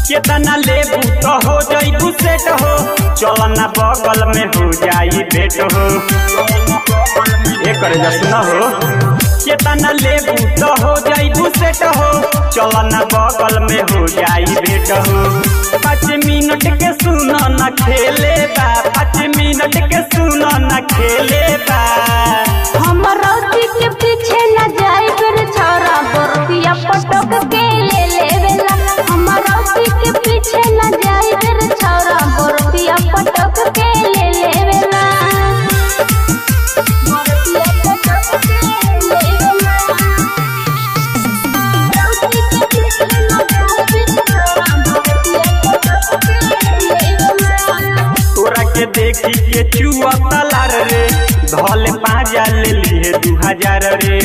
केतना लेबू तो हो जाइबू सेट हो, चलना बगल में हो जाई भेट हो। एक सुन हो, केतना लेबू तो हो जाइबू सेट हो, चलना बगल में हो जाई भेट हो। 5 मिनट के सुन न खेले बा, 5 मिनट के सुन न खेले बा। हमरा के पीछे न जाई फिर छोरा बरतिया पटक के ले लेवेला। हमरा के पीछे न जाई फिर छोरा बरतिया पटक के ले लेवेला। तोरा के देखी के चुआ तलार रे, धले पाजा ले लिए 2000 रे।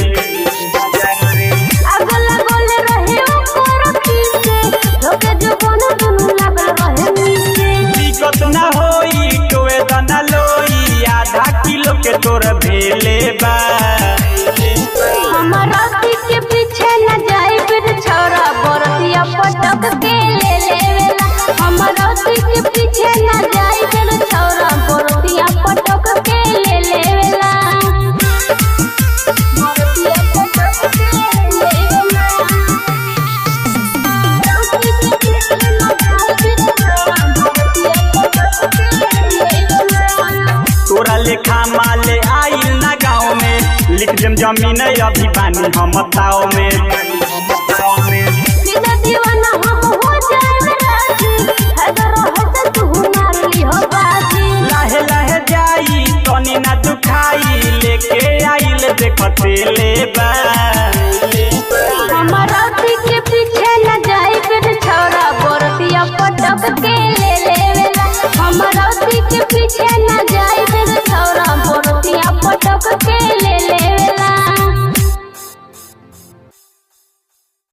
अगला गोल रहे ओकर पीछे, धोके जुबान दुनु लागल रहे नीचे। दिक्कत ना होई टोए दना लोई, आधा किलो के तोर भेले बा। हमरा के पीछे न जाई फिर छोरा बरतिया पटक के ले लेवेला। हमरा के पीछे न जाई फिर छोरा बरतिया पटक के ले लेवेला। बरतिया पटक के ले लेवेला। तोरा लेखा माले आइल ना गाँव में, लिख देम जमीन अभी बानी हम ताव में। सीधा दीवाना हम हो जाए राजी, अगर होत तू मार ली हो बाजी। लहे लहे जाई तनी ना दुखाई, लेके आइल देखते ले बा।